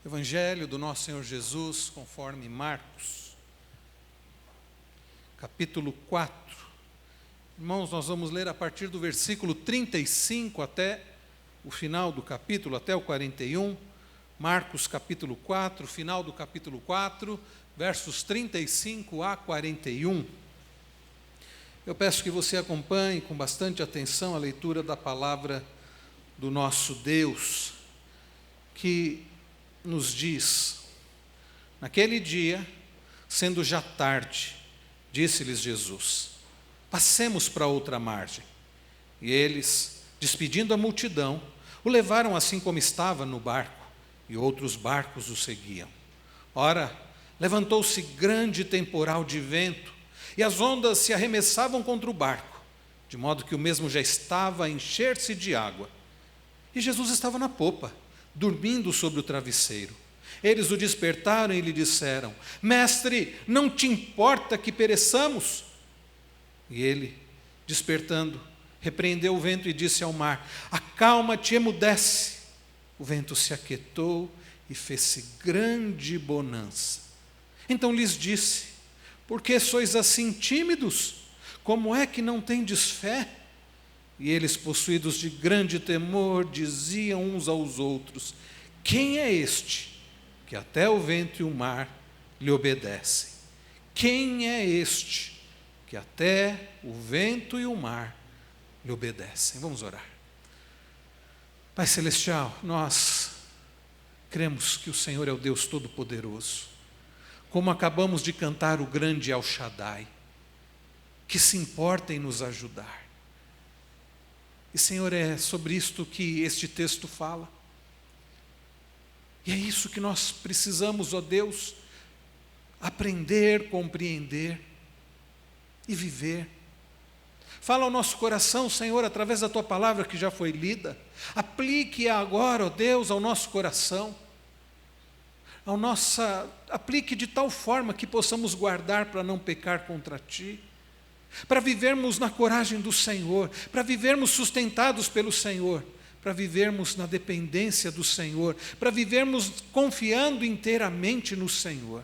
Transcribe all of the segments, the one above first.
Evangelho do nosso Senhor Jesus, conforme Marcos, capítulo 4. Irmãos, nós vamos ler a partir do versículo 35 até o final do capítulo, até o 41. Marcos capítulo 4, final do capítulo 4, versos 35 a 41. Eu peço que você acompanhe com bastante atenção a leitura da palavra do nosso Deus, que nos diz: naquele dia, sendo já tarde, disse-lhes Jesus: passemos para outra margem. E eles, despedindo a multidão, o levaram assim como estava no barco, e outros barcos o seguiam. Ora, levantou-se grande temporal de vento, e as ondas se arremessavam contra o barco, de modo que o mesmo já estava a encher-se de água. E Jesus estava na popa, dormindo sobre o travesseiro. Eles o despertaram e lhe disseram: Mestre, não te importa que pereçamos? E ele, despertando, repreendeu o vento e disse ao mar: acalma-te, emudece. O vento se aquietou e fez-se grande bonança. Então lhes disse: por que sois assim tímidos? Como é que não tendes fé? E eles, possuídos de grande temor, diziam uns aos outros: quem é este, que até o vento e o mar lhe obedecem? Quem é este, que até o vento e o mar lhe obedecem? Vamos orar. Pai Celestial, nós cremos que o Senhor é o Deus Todo-Poderoso. Como acabamos de cantar o grande El Shaddai, que se importa em nos ajudar. E, Senhor, é sobre isto que este texto fala. E é isso que nós precisamos, ó Deus, aprender, compreender e viver. Fala ao nosso coração, Senhor, através da Tua palavra que já foi lida. Aplique-a agora, ó Deus, ao nosso coração. Aplique de tal forma que possamos guardar para não pecar contra Ti. Para vivermos na coragem do Senhor, para vivermos sustentados pelo Senhor, para vivermos na dependência do Senhor, para vivermos confiando inteiramente no Senhor.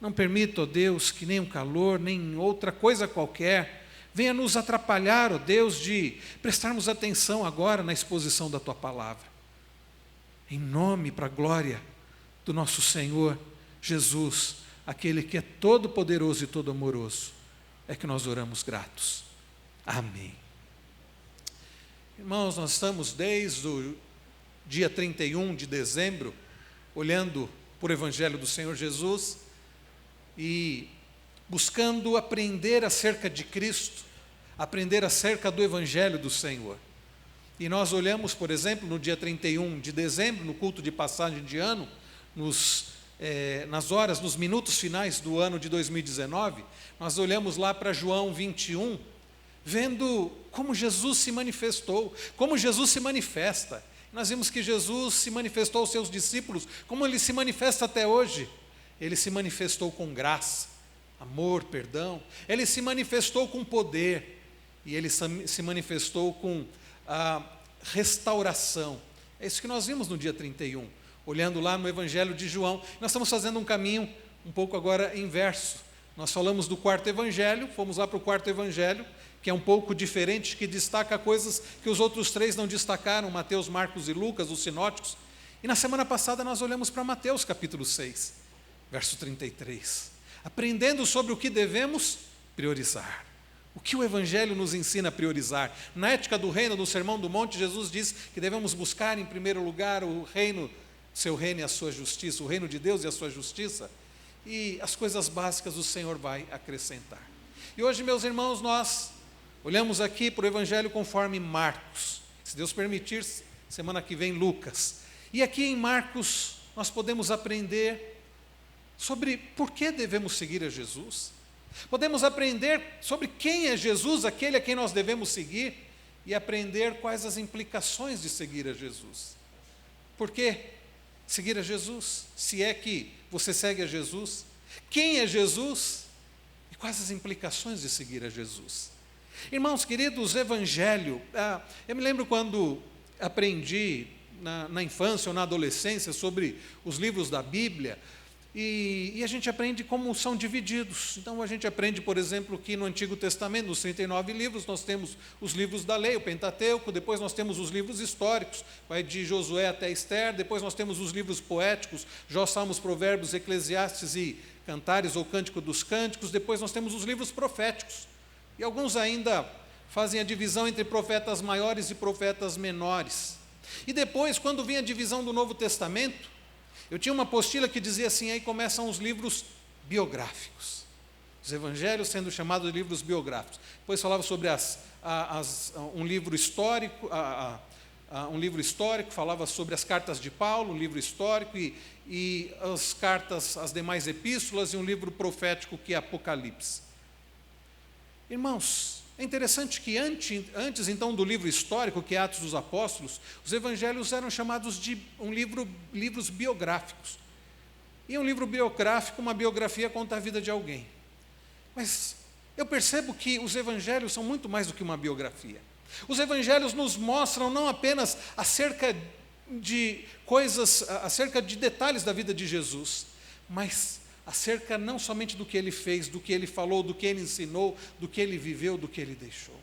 Não permita, ó Deus, que nem o calor, nem outra coisa qualquer venha nos atrapalhar, ó Deus, de prestarmos atenção agora na exposição da Tua palavra. Em nome, para a glória do nosso Senhor Jesus, aquele que é todo poderoso e todo amoroso, é que nós oramos gratos. Amém. Irmãos, nós estamos desde o dia 31 de dezembro, olhando por o Evangelho do Senhor Jesus e buscando aprender acerca de Cristo, aprender acerca do Evangelho do Senhor. E nós olhamos, por exemplo, no dia 31 de dezembro, no culto de passagem de ano, nos minutos finais do ano de 2019, nós olhamos lá para João 21, vendo como Jesus se manifestou, como Jesus se manifesta. Nós vimos que Jesus se manifestou aos seus discípulos, como Ele se manifesta até hoje. Ele se manifestou com graça, amor, perdão. Ele se manifestou com poder, e Ele se manifestou com restauração. É isso que nós vimos no dia 31. Olhando lá no Evangelho de João, nós estamos fazendo um caminho um pouco agora inverso. Nós falamos do quarto Evangelho, fomos lá para o quarto Evangelho, que é um pouco diferente, que destaca coisas que os outros três não destacaram, Mateus, Marcos e Lucas, os sinóticos. E na semana passada nós olhamos para Mateus capítulo 6, verso 33, aprendendo sobre o que devemos priorizar. O que o Evangelho nos ensina a priorizar? Na ética do reino, no Sermão do Monte, Jesus diz que devemos buscar em primeiro lugar o reino, seu reino e a sua justiça, o reino de Deus e a sua justiça, e as coisas básicas o Senhor vai acrescentar. E hoje, meus irmãos, nós olhamos aqui para o Evangelho conforme Marcos, se Deus permitir, semana que vem Lucas. E aqui em Marcos nós podemos aprender sobre por que devemos seguir a Jesus. Podemos aprender sobre quem é Jesus, aquele a quem nós devemos seguir, e aprender quais as implicações de seguir a Jesus. Por quê? Seguir a Jesus, se é que você segue a Jesus, quem é Jesus e quais as implicações de seguir a Jesus. Irmãos queridos, Evangelho, eu me lembro quando aprendi na infância ou na adolescência sobre os livros da Bíblia, e a gente aprende como são divididos. Então a gente aprende, por exemplo, que no Antigo Testamento, nos 39 livros, nós temos os livros da lei, o Pentateuco, depois nós temos os livros históricos, vai de Josué até Ester, depois nós temos os livros poéticos, Jó, Salmos, Provérbios, Eclesiastes e Cantares ou Cântico dos Cânticos, depois nós temos os livros proféticos. E alguns ainda fazem a divisão entre profetas maiores e profetas menores. E depois, quando vem a divisão do Novo Testamento, eu tinha uma apostila que dizia assim, aí começam os livros biográficos. Os evangelhos sendo chamados de livros biográficos. Depois falava sobre um livro histórico, falava sobre as cartas de Paulo, um livro histórico, e as cartas, as demais epístolas, e um livro profético que é Apocalipse. Irmãos, é interessante que antes então do livro histórico, que é Atos dos Apóstolos, os evangelhos eram chamados de livros biográficos. E um livro biográfico, uma biografia, conta a vida de alguém. Mas eu percebo que os evangelhos são muito mais do que uma biografia. Os evangelhos nos mostram não apenas acerca de coisas, acerca de detalhes da vida de Jesus, mas acerca não somente do que ele fez, do que ele falou, do que ele ensinou, do que ele viveu, do que ele deixou.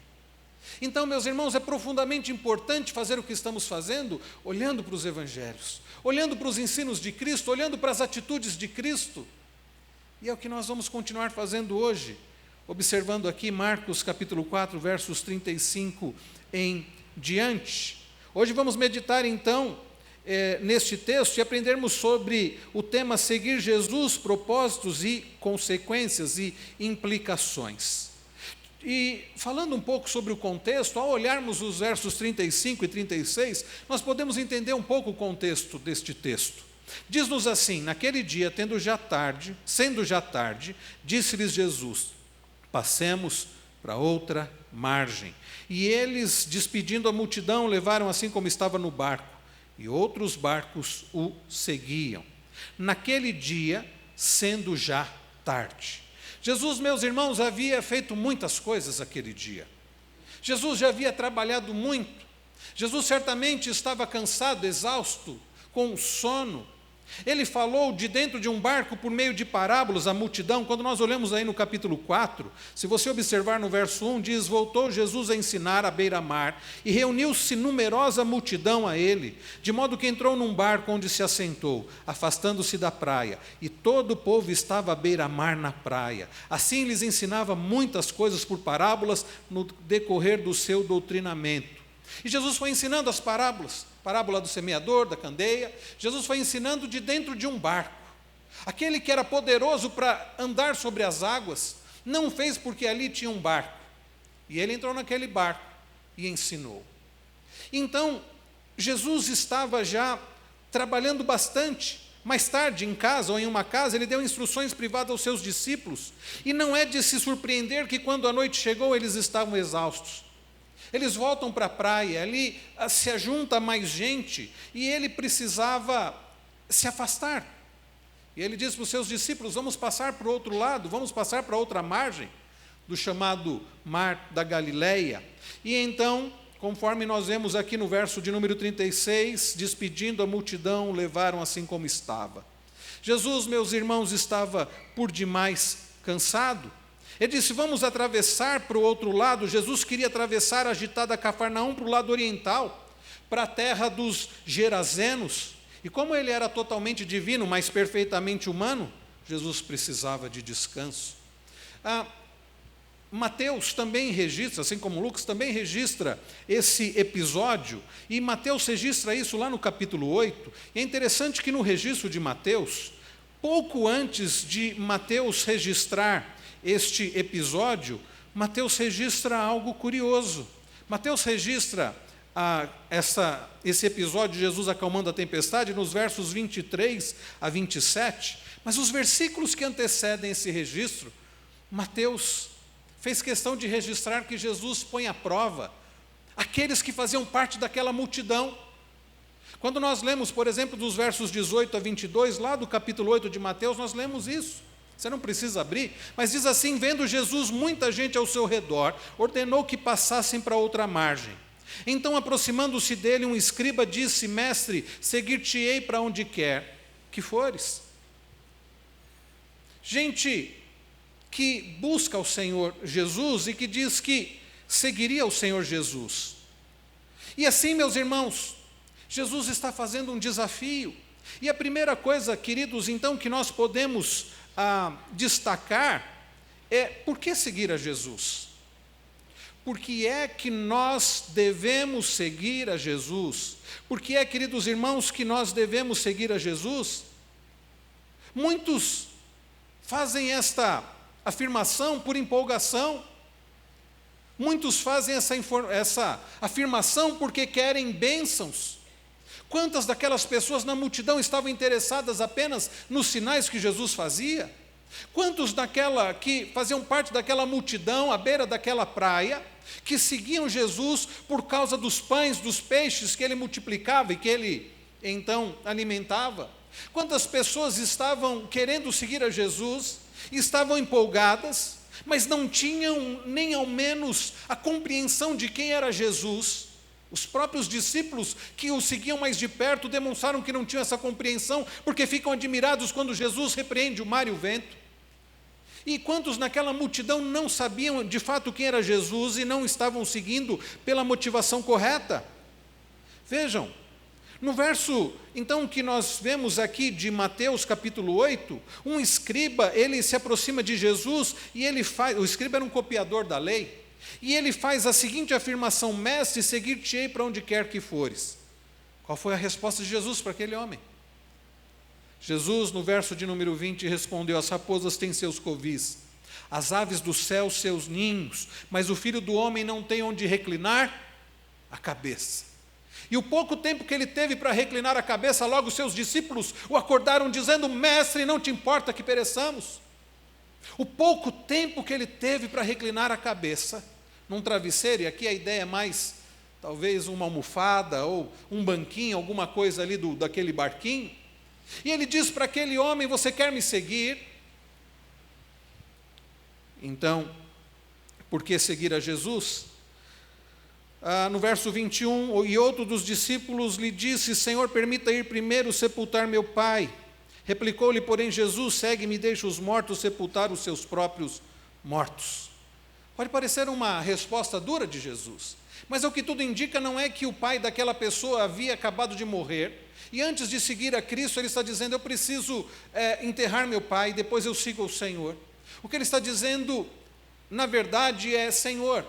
Então, meus irmãos, é profundamente importante fazer o que estamos fazendo, olhando para os evangelhos, olhando para os ensinos de Cristo, olhando para as atitudes de Cristo. E é o que nós vamos continuar fazendo hoje, observando aqui Marcos capítulo 4, versos 35 em diante. Hoje vamos meditar então neste texto e aprendermos sobre o tema seguir Jesus, propósitos e consequências e implicações. E falando um pouco sobre o contexto, ao olharmos os versos 35 e 36, nós podemos entender um pouco o contexto deste texto. Diz-nos assim, naquele dia, sendo já tarde, disse-lhes Jesus, passemos para outra margem. E eles, despedindo a multidão, levaram assim como estava no barco, e outros barcos o seguiam. Naquele dia, sendo já tarde. Jesus, meus irmãos, havia feito muitas coisas aquele dia. Jesus já havia trabalhado muito. Jesus certamente estava cansado, exausto, com sono. Ele falou de dentro de um barco por meio de parábolas à multidão. Quando nós olhamos aí no capítulo 4, se você observar no verso 1, diz, voltou Jesus a ensinar à beira-mar, e reuniu-se numerosa multidão a ele, de modo que entrou num barco onde se assentou, afastando-se da praia, e todo o povo estava à beira-mar na praia. Assim lhes ensinava muitas coisas por parábolas no decorrer do seu doutrinamento. E Jesus foi ensinando as parábolas, parábola do semeador, da candeia. Jesus foi ensinando de dentro de um barco. Aquele que era poderoso para andar sobre as águas, não fez porque ali tinha um barco. E ele entrou naquele barco e ensinou. Então, Jesus estava já trabalhando bastante. Mais tarde, em casa ou em uma casa, ele deu instruções privadas aos seus discípulos. E não é de se surpreender que quando a noite chegou, eles estavam exaustos. Eles voltam para a praia, ali se ajunta mais gente, e ele precisava se afastar. E ele diz para os seus discípulos, vamos passar para o outro lado, vamos passar para outra margem, do chamado Mar da Galileia. E então, conforme nós vemos aqui no verso de número 36, despedindo a multidão, levaram assim como estava. Jesus, meus irmãos, estava por demais cansado. Ele disse, vamos atravessar para o outro lado. Jesus queria atravessar a agitada Cafarnaum para o lado oriental, para a terra dos Gerazenos. E como ele era totalmente divino, mas perfeitamente humano, Jesus precisava de descanso. Mateus também registra, assim como Lucas, também registra esse episódio, e Mateus registra isso lá no capítulo 8. E é interessante que no registro de Mateus, pouco antes de Mateus registrar este episódio, Mateus registra algo curioso. Mateus registra esse episódio de Jesus acalmando a tempestade nos versos 23 a 27, mas os versículos que antecedem esse registro, Mateus fez questão de registrar que Jesus põe à prova aqueles que faziam parte daquela multidão. Quando nós lemos, por exemplo, dos versos 18 a 22, lá do capítulo 8 de Mateus, nós lemos isso. Você não precisa abrir, mas diz assim, vendo Jesus muita gente ao seu redor, ordenou que passassem para outra margem. Então, aproximando-se dele, um escriba disse: Mestre, seguir-te-ei para onde quer que fores. Gente que busca o Senhor Jesus e que diz que seguiria o Senhor Jesus. E assim, meus irmãos, Jesus está fazendo um desafio. E a primeira coisa, queridos, então, que nós podemos destacar é: por que seguir a Jesus? Por que é que nós devemos seguir a Jesus? Por que é, queridos irmãos, que nós devemos seguir a Jesus? Muitos fazem esta afirmação por empolgação. Muitos fazem essa afirmação porque querem bênçãos. Quantas daquelas pessoas na multidão estavam interessadas apenas nos sinais que Jesus fazia? Quantos que faziam parte daquela multidão à beira daquela praia, que seguiam Jesus por causa dos pães, dos peixes que ele multiplicava e que ele então alimentava? Quantas pessoas estavam querendo seguir a Jesus, estavam empolgadas, mas não tinham nem ao menos a compreensão de quem era Jesus? Os próprios discípulos que o seguiam mais de perto demonstraram que não tinham essa compreensão, porque ficam admirados quando Jesus repreende o mar e o vento. E quantos naquela multidão não sabiam de fato quem era Jesus e não estavam seguindo pela motivação correta? Vejam, no verso então que nós vemos aqui de Mateus capítulo 8, um escriba, ele se aproxima de Jesus e o escriba era um copiador da lei, e ele faz a seguinte afirmação: Mestre, seguir-te-ei para onde quer que fores. Qual foi a resposta de Jesus para aquele homem? Jesus, no verso de número 20, respondeu: as raposas têm seus covis, as aves do céu seus ninhos, mas o Filho do Homem não tem onde reclinar a cabeça. E o pouco tempo que ele teve para reclinar a cabeça, logo seus discípulos o acordaram dizendo: Mestre, não te importa que pereçamos? O pouco tempo que ele teve para reclinar a cabeça num travesseiro, e aqui a ideia é mais talvez uma almofada ou um banquinho, alguma coisa ali daquele barquinho, e ele diz para aquele homem: você quer me seguir? Então, por que seguir a Jesus? No verso 21, e outro dos discípulos lhe disse: Senhor, permita ir primeiro sepultar meu pai. Replicou-lhe, porém, Jesus: segue-me e deixa os mortos sepultar os seus próprios mortos. Pode parecer uma resposta dura de Jesus, mas o que tudo indica não é que o pai daquela pessoa havia acabado de morrer, e antes de seguir a Cristo, ele está dizendo: eu preciso enterrar meu pai, depois eu sigo o Senhor. O que ele está dizendo, na verdade, é: Senhor,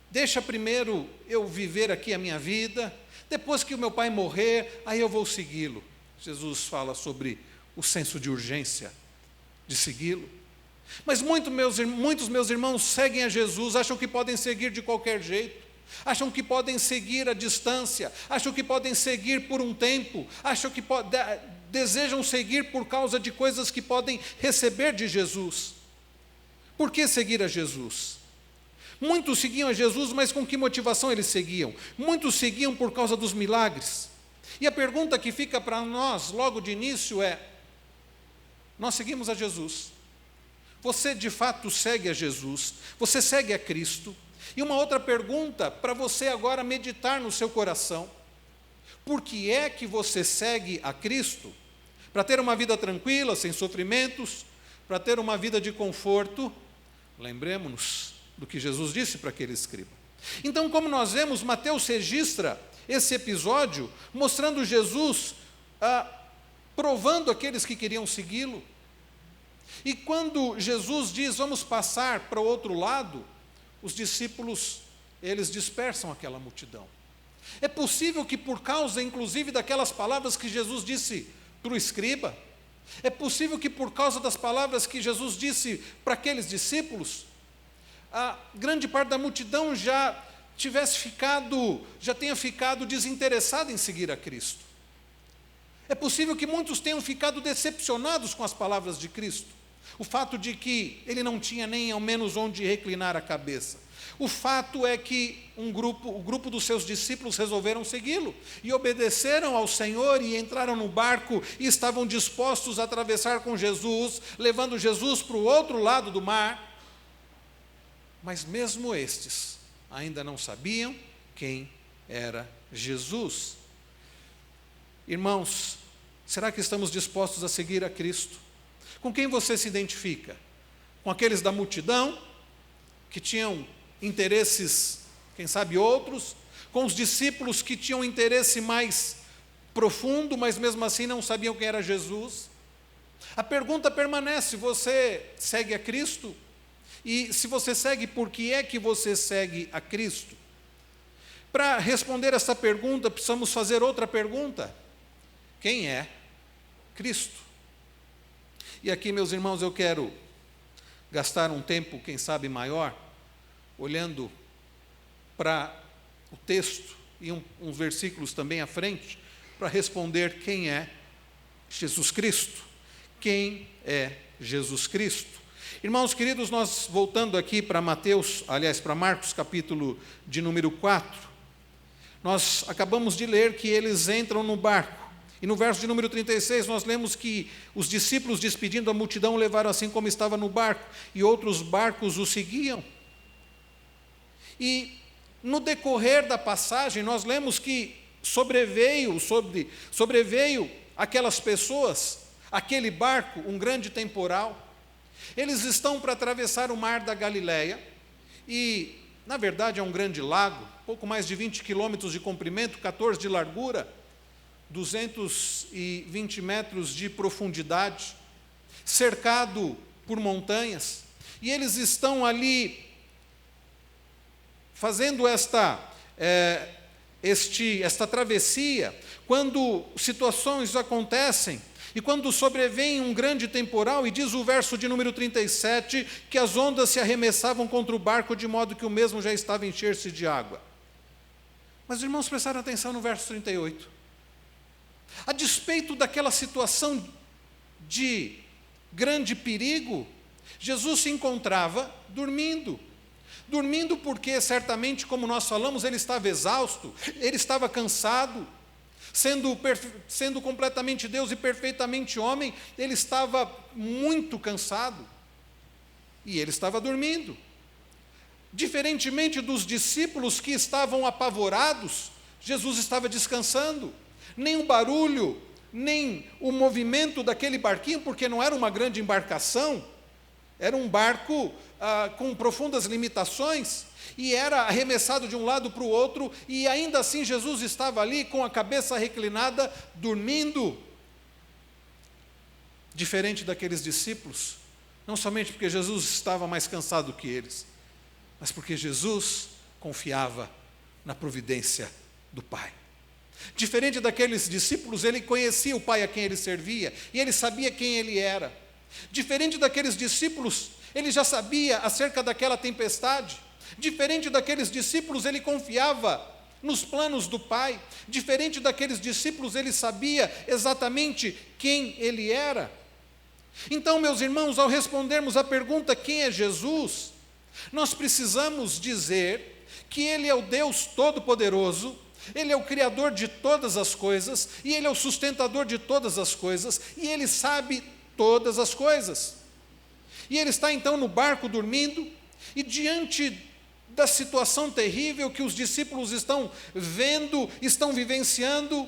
deixa primeiro eu viver aqui a minha vida, depois que o meu pai morrer, aí eu vou segui-lo. Jesus fala sobre o senso de urgência de segui-lo. Mas muitos meus irmãos seguem a Jesus, acham que podem seguir de qualquer jeito, acham que podem seguir à distância, acham que podem seguir por um tempo, acham que desejam seguir por causa de coisas que podem receber de Jesus. Por que seguir a Jesus? Muitos seguiam a Jesus, mas com que motivação eles seguiam? Muitos seguiam por causa dos milagres. E a pergunta que fica para nós logo de início é: nós seguimos a Jesus? Você de fato segue a Jesus? Você segue a Cristo? E uma outra pergunta para você agora meditar no seu coração: por que é que você segue a Cristo? Para ter uma vida tranquila, sem sofrimentos? Para ter uma vida de conforto? Lembremos-nos do que Jesus disse para aquele escriba. Então, como nós vemos, Mateus registra esse episódio mostrando Jesus provando aqueles que queriam segui-lo. E quando Jesus diz: vamos passar para o outro lado, os discípulos, eles dispersam aquela multidão. É possível que por causa, inclusive, daquelas palavras que Jesus disse para o escriba, é possível que por causa das palavras que Jesus disse para aqueles discípulos, a grande parte da multidão já tenha ficado desinteressada em seguir a Cristo. É possível que muitos tenham ficado decepcionados com as palavras de Cristo. O fato de que ele não tinha nem ao menos onde reclinar a cabeça. O fato é que o grupo dos seus discípulos resolveram segui-lo e obedeceram ao Senhor e entraram no barco e estavam dispostos a atravessar com Jesus, levando Jesus para o outro lado do mar. Mas mesmo estes ainda não sabiam quem era Jesus. Irmãos, será que estamos dispostos a seguir a Cristo? Com quem você se identifica? Com aqueles da multidão, que tinham interesses, quem sabe outros? Com os discípulos que tinham interesse mais profundo, mas mesmo assim não sabiam quem era Jesus? A pergunta permanece: você segue a Cristo? E se você segue, por que é que você segue a Cristo? Para responder essa pergunta, precisamos fazer outra pergunta: quem é Cristo? E aqui, meus irmãos, eu quero gastar um tempo, quem sabe maior, olhando para o texto e uns versículos também à frente, para responder quem é Jesus Cristo. Quem é Jesus Cristo? Irmãos queridos, nós voltando aqui para para Marcos capítulo de número 4, nós acabamos de ler que eles entram no barco. E no verso de número 36, nós lemos que os discípulos, despedindo a multidão, o levaram assim como estava no barco, e outros barcos o seguiam. E no decorrer da passagem, nós lemos que sobreveio aquelas pessoas, aquele barco, um grande temporal. Eles estão para atravessar o mar da Galileia, e, na verdade, é um grande lago, pouco mais de 20 quilômetros de comprimento, 14 de largura, 220 metros de profundidade, cercado por montanhas, e eles estão ali fazendo esta travessia, quando situações acontecem, e quando sobrevém um grande temporal, e diz o verso de número 37, que as ondas se arremessavam contra o barco, de modo que o mesmo já estava a encher-se de água. Mas os irmãos prestaram atenção no verso 38. A despeito daquela situação de grande perigo, Jesus se encontrava dormindo. Dormindo porque, certamente, como nós falamos, ele estava exausto, ele estava cansado. Sendo completamente Deus e perfeitamente homem, ele estava muito cansado. E ele estava dormindo. Diferentemente dos discípulos que estavam apavorados, Jesus estava descansando. Nem o barulho, nem o movimento daquele barquinho, porque não era uma grande embarcação, era um barco com profundas limitações, e era arremessado de um lado para o outro, e ainda assim Jesus estava ali com a cabeça reclinada, dormindo. Diferente daqueles discípulos, não somente porque Jesus estava mais cansado que eles, mas porque Jesus confiava na providência do Pai. Diferente daqueles discípulos, ele conhecia o Pai a quem ele servia, e ele sabia quem ele era. Diferente daqueles discípulos, ele já sabia acerca daquela tempestade. Diferente daqueles discípulos, ele confiava nos planos do Pai. Diferente daqueles discípulos, ele sabia exatamente quem ele era. Então, meus irmãos, ao respondermos à pergunta quem é Jesus, nós precisamos dizer que ele é o Deus Todo-Poderoso, ele é o Criador de todas as coisas, e ele é o sustentador de todas as coisas, e ele sabe todas as coisas. E ele está então no barco dormindo, e diante da situação terrível que os discípulos estão vendo, estão vivenciando,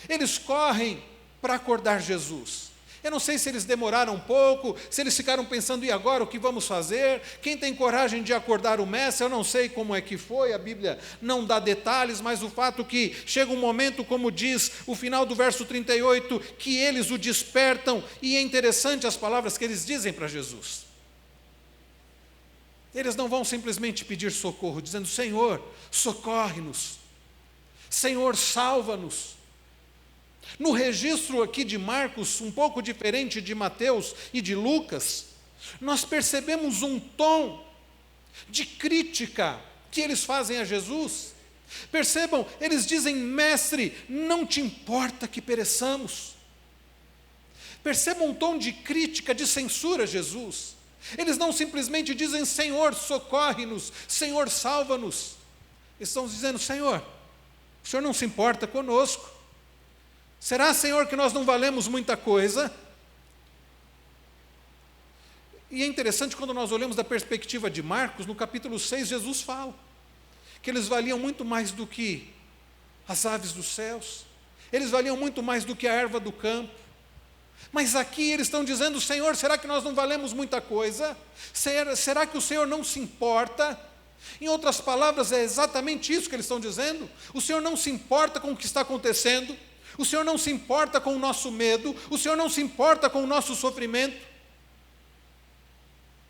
eles correm para acordar Jesus. Eu não sei se eles demoraram um pouco, se eles ficaram pensando, e agora o que vamos fazer? Quem tem coragem de acordar o mestre? Eu não sei como é que foi, a Bíblia não dá detalhes, mas o fato que chega um momento, como diz o final do verso 38, que eles o despertam, e é interessante as palavras que eles dizem para Jesus. Eles não vão simplesmente pedir socorro, dizendo: Senhor, socorre-nos, Senhor, salva-nos. No registro aqui de Marcos, um pouco diferente de Mateus e de Lucas, nós percebemos um tom de crítica que eles fazem a Jesus. Percebam, eles dizem: Mestre, não te importa que pereçamos. Percebam um tom de crítica, de censura a Jesus. Eles não simplesmente dizem: Senhor, socorre-nos, Senhor, salva-nos. Eles estão dizendo: Senhor, o Senhor não se importa conosco. Será, Senhor, que nós não valemos muita coisa? E é interessante quando nós olhamos da perspectiva de Marcos, no capítulo 6, Jesus fala que eles valiam muito mais do que as aves dos céus, eles valiam muito mais do que a erva do campo. Mas aqui eles estão dizendo: Senhor, será que nós não valemos muita coisa? Será que o Senhor não se importa? Em outras palavras, é exatamente isso que eles estão dizendo. O Senhor não se importa com o que está acontecendo, o Senhor não se importa com o nosso medo, o Senhor não se importa com o nosso sofrimento.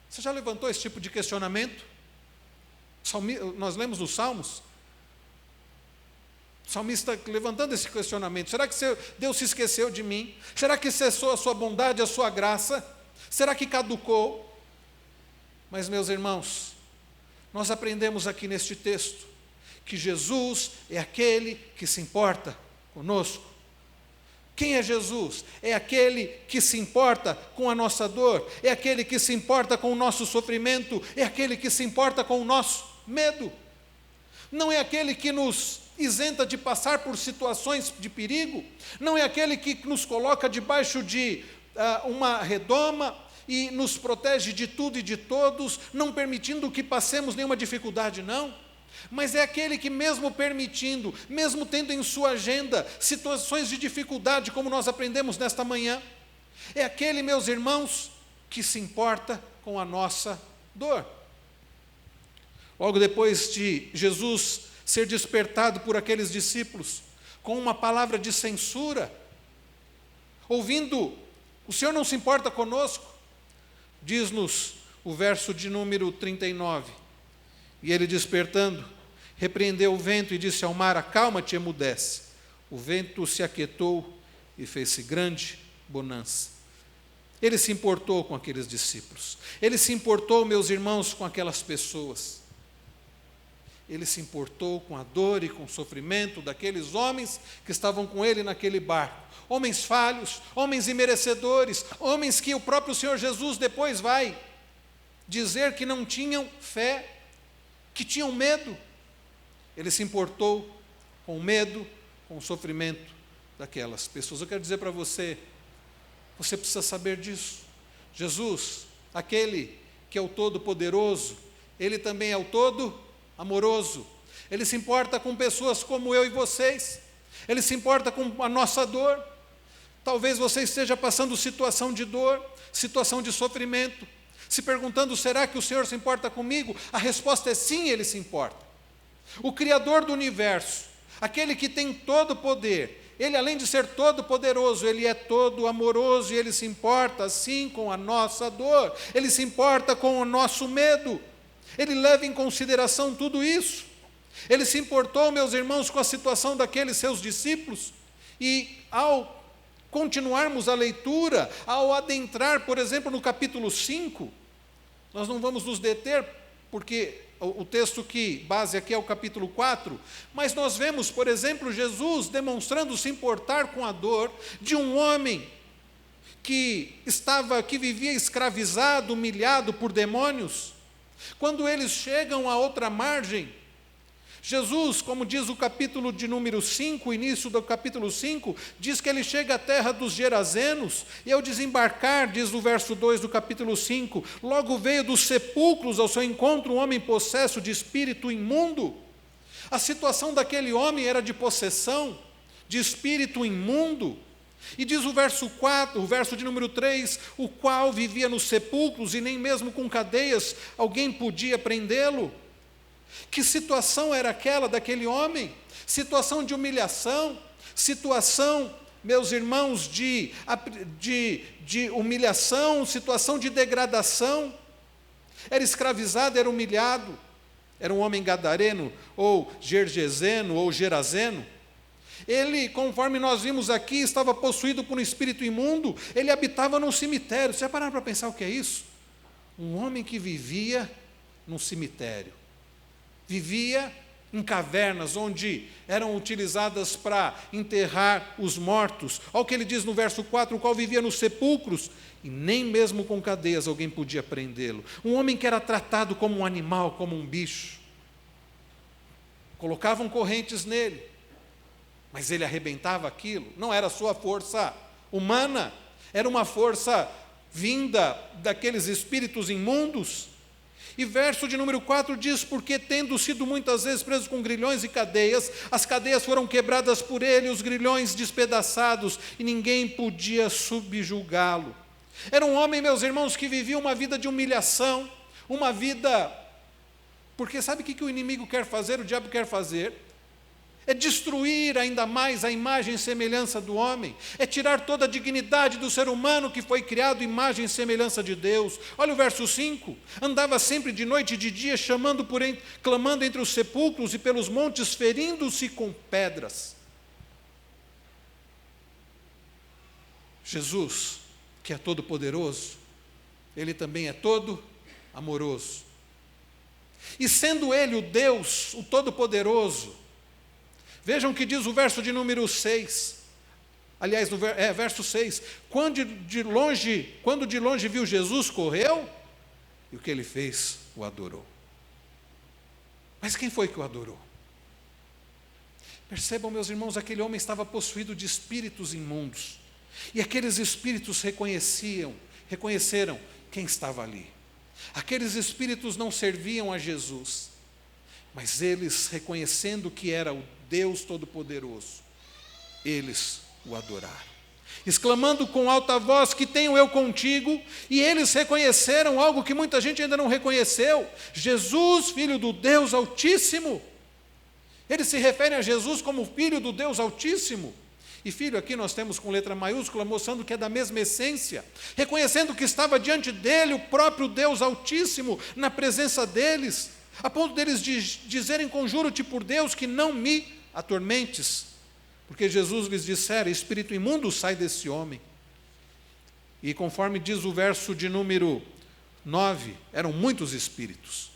Você já levantou esse tipo de questionamento? Nós lemos nos Salmos, o salmista levantando esse questionamento: será que Deus se esqueceu de mim? Será que cessou a sua bondade, a sua graça? Será que caducou? Mas, meus irmãos, nós aprendemos aqui neste texto que Jesus é aquele que se importa conosco. Quem é Jesus? É aquele que se importa com a nossa dor, é aquele que se importa com o nosso sofrimento, é aquele que se importa com o nosso medo. Não é aquele que nos isenta de passar por situações de perigo, não é aquele que nos coloca debaixo de uma redoma e nos protege de tudo e de todos, não permitindo que passemos nenhuma dificuldade, não. Mas é aquele que, mesmo permitindo, mesmo tendo em sua agenda situações de dificuldade, como nós aprendemos nesta manhã, é aquele, meus irmãos, que se importa com a nossa dor. Logo depois de Jesus ser despertado por aqueles discípulos com uma palavra de censura, ouvindo: o Senhor não se importa conosco, diz-nos o verso de número 39, e ele, despertando, repreendeu o vento e disse ao mar: acalma-te, emudece. O vento se aquietou e fez-se grande bonança. Ele se importou com aqueles discípulos, ele se importou, meus irmãos, com aquelas pessoas. Ele se importou com a dor e com o sofrimento daqueles homens que estavam com ele naquele barco. Homens falhos, homens imerecedores, homens que o próprio Senhor Jesus depois vai dizer que não tinham fé, que tinham medo. Ele se importou com o medo, com o sofrimento daquelas pessoas. Eu quero dizer para você, você precisa saber disso. Jesus, aquele que é o Todo-Poderoso, ele também é o Todo-Amoroso. Ele se importa com pessoas como eu e vocês. Ele se importa com a nossa dor. Talvez você esteja passando situação de dor, situação de sofrimento, se perguntando: será que o Senhor se importa comigo? A resposta é sim, Ele se importa. O Criador do universo, aquele que tem todo o poder, Ele, além de ser todo poderoso, Ele é todo amoroso e Ele se importa sim com a nossa dor, Ele se importa com o nosso medo, Ele leva em consideração tudo isso. Ele se importou, meus irmãos, com a situação daqueles seus discípulos, e ao continuarmos a leitura, ao adentrar, por exemplo, no capítulo 5, nós não vamos nos deter, porque o texto que base aqui é o capítulo 4, mas nós vemos, por exemplo, Jesus demonstrando se importar com a dor de um homem que vivia escravizado, humilhado por demônios. Quando eles chegam à outra margem, Jesus, como diz o capítulo de número 5, o início do capítulo 5, diz que ele chega à terra dos Gerazenos, e ao desembarcar, diz o verso 2 do capítulo 5, logo veio dos sepulcros ao seu encontro um homem possesso de espírito imundo. A situação daquele homem era de possessão, de espírito imundo. E diz o verso 4, o verso de número 3, o qual vivia nos sepulcros e nem mesmo com cadeias alguém podia prendê-lo. Que situação era aquela daquele homem? Situação de humilhação, situação, meus irmãos, de humilhação, situação de degradação. Era escravizado, era humilhado. Era um homem gadareno, ou gergeseno, ou gerazeno. Ele, conforme nós vimos aqui, estava possuído por um espírito imundo. Ele habitava num cemitério. Você já pararam para pensar o que é isso? Um homem que vivia num cemitério. Vivia em cavernas, onde eram utilizadas para enterrar os mortos. Olha o que ele diz no verso 4, o qual vivia nos sepulcros, e nem mesmo com cadeias alguém podia prendê-lo. Um homem que era tratado como um animal, como um bicho. Colocavam correntes nele, mas ele arrebentava aquilo. Não era sua força humana, era uma força vinda daqueles espíritos imundos. E verso de número 4 diz: porque tendo sido muitas vezes preso com grilhões e cadeias, as cadeias foram quebradas por ele, os grilhões despedaçados, e ninguém podia subjugá-lo. Era um homem, meus irmãos, que vivia uma vida de humilhação, uma vida... Porque sabe o que o inimigo quer fazer, o diabo quer fazer? É destruir ainda mais a imagem e semelhança do homem, é tirar toda a dignidade do ser humano que foi criado imagem e semelhança de Deus. Olha o verso 5, andava sempre de noite e de dia, clamando entre os sepulcros e pelos montes, ferindo-se com pedras. Jesus, que é todo poderoso, ele também é todo amoroso. E sendo ele o Deus, o Todo-Poderoso, vejam o que diz o verso de número 6. Aliás, verso 6. Quando de longe viu Jesus, correu, e o que ele fez? O adorou. Mas quem foi que o adorou? Percebam, meus irmãos, aquele homem estava possuído de espíritos imundos. E aqueles espíritos reconheceram quem estava ali. Aqueles espíritos não serviam a Jesus, mas eles, reconhecendo que era o Deus Todo-Poderoso, eles o adoraram, exclamando com alta voz: que tenho eu contigo? E eles reconheceram algo que muita gente ainda não reconheceu: Jesus, Filho do Deus Altíssimo. Eles se referem a Jesus como Filho do Deus Altíssimo. E filho aqui nós temos com letra maiúscula, mostrando que é da mesma essência, reconhecendo que estava diante dele o próprio Deus Altíssimo, na presença deles, a ponto deles dizerem: conjuro-te por Deus que não me atormentes, porque Jesus lhes dissera: espírito imundo, sai desse homem. E conforme diz o verso de número 9, eram muitos espíritos.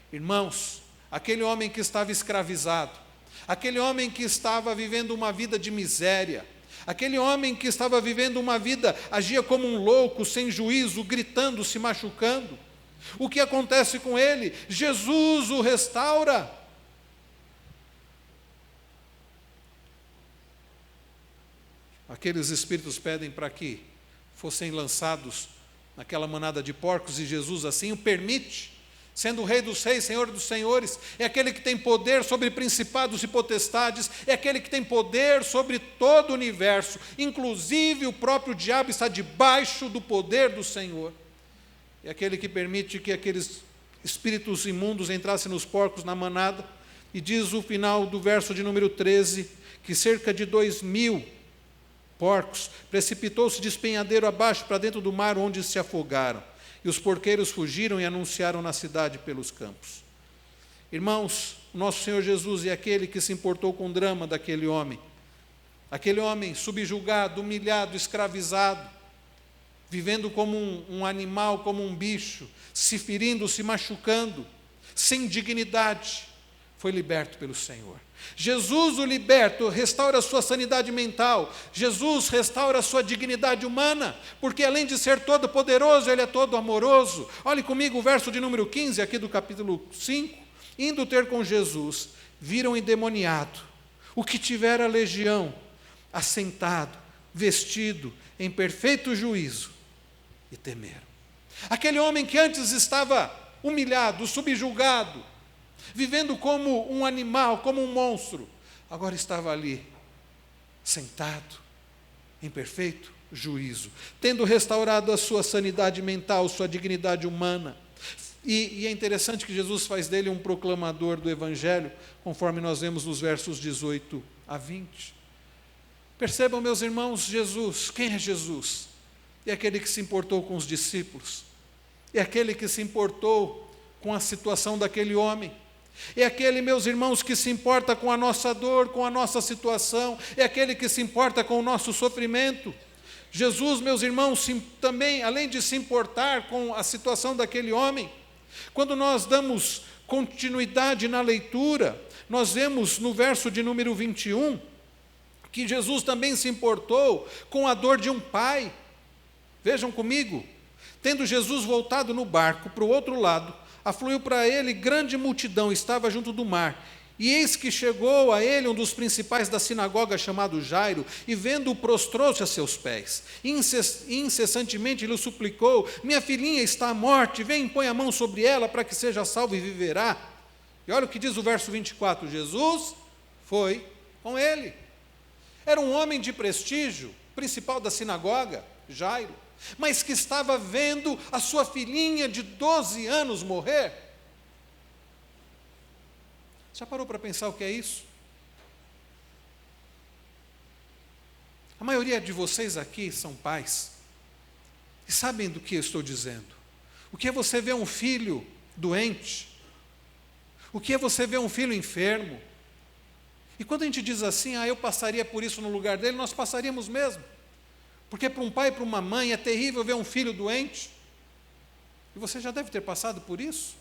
Irmãos, aquele homem que estava escravizado, aquele homem que estava vivendo uma vida de miséria, aquele homem que estava vivendo uma vida, agia como um louco, sem juízo, gritando, se machucando. O que acontece com ele? Jesus o restaura. Aqueles espíritos pedem para que fossem lançados naquela manada de porcos, e Jesus assim o permite, sendo o Rei dos Reis, Senhor dos Senhores, é aquele que tem poder sobre principados e potestades, é aquele que tem poder sobre todo o universo, inclusive o próprio diabo está debaixo do poder do Senhor. É aquele que permite que aqueles espíritos imundos entrassem nos porcos na manada, e diz o final do verso de número 13, que cerca de 2.000 porcos precipitou-se de despenhadeiro abaixo para dentro do mar, onde se afogaram. E os porqueiros fugiram e anunciaram na cidade pelos campos. Irmãos, o nosso Senhor Jesus é aquele que se importou com o drama daquele homem. Aquele homem subjugado, humilhado, escravizado, vivendo como um animal, como um bicho, se ferindo, se machucando, sem dignidade, foi liberto pelo Senhor. Jesus o liberta, restaura a sua sanidade mental. Jesus restaura a sua dignidade humana, porque além de ser todo poderoso, ele é todo amoroso. Olhe comigo o verso de número 15, aqui do capítulo 5. Indo ter com Jesus, viram endemoniado, o que tivera legião, assentado, vestido, em perfeito juízo, e temeram. Aquele homem que antes estava humilhado, subjugado, vivendo como um animal, como um monstro, agora estava ali, sentado, em perfeito juízo, tendo restaurado a sua sanidade mental, sua dignidade humana. E é interessante que Jesus faz dele um proclamador do Evangelho, conforme nós vemos nos versos 18 a 20. Percebam, meus irmãos, Jesus, quem é Jesus? É aquele que se importou com os discípulos, é aquele que se importou com a situação daquele homem, é aquele, meus irmãos, que se importa com a nossa dor, com a nossa situação, é aquele que se importa com o nosso sofrimento. Jesus, meus irmãos, também, além de se importar com a situação daquele homem, quando nós damos continuidade na leitura, nós vemos no verso de número 21, que Jesus também se importou com a dor de um pai. Vejam comigo, tendo Jesus voltado no barco para o outro lado, afluiu para ele grande multidão, estava junto do mar, E eis que chegou a ele um dos principais da sinagoga, chamado Jairo, e vendo-o, prostrou-se a seus pés. E incessantemente lhe suplicou: minha filhinha está à morte, vem e põe a mão sobre ela, para que seja salva e viverá. E olha o que diz o verso 24, Jesus foi com ele. Era um homem de prestígio, principal da sinagoga, Jairo, mas que estava vendo a sua filhinha de 12 anos morrer. Já parou para pensar o que é isso? A maioria de vocês aqui são pais e sabem do que eu estou dizendo. O que é você ver um filho doente? O que é você ver um filho enfermo? E quando a gente diz assim, eu passaria por isso no lugar dele, nós passaríamos mesmo. Porque para um pai e para uma mãe é terrível ver um filho doente. E você já deve ter passado por isso.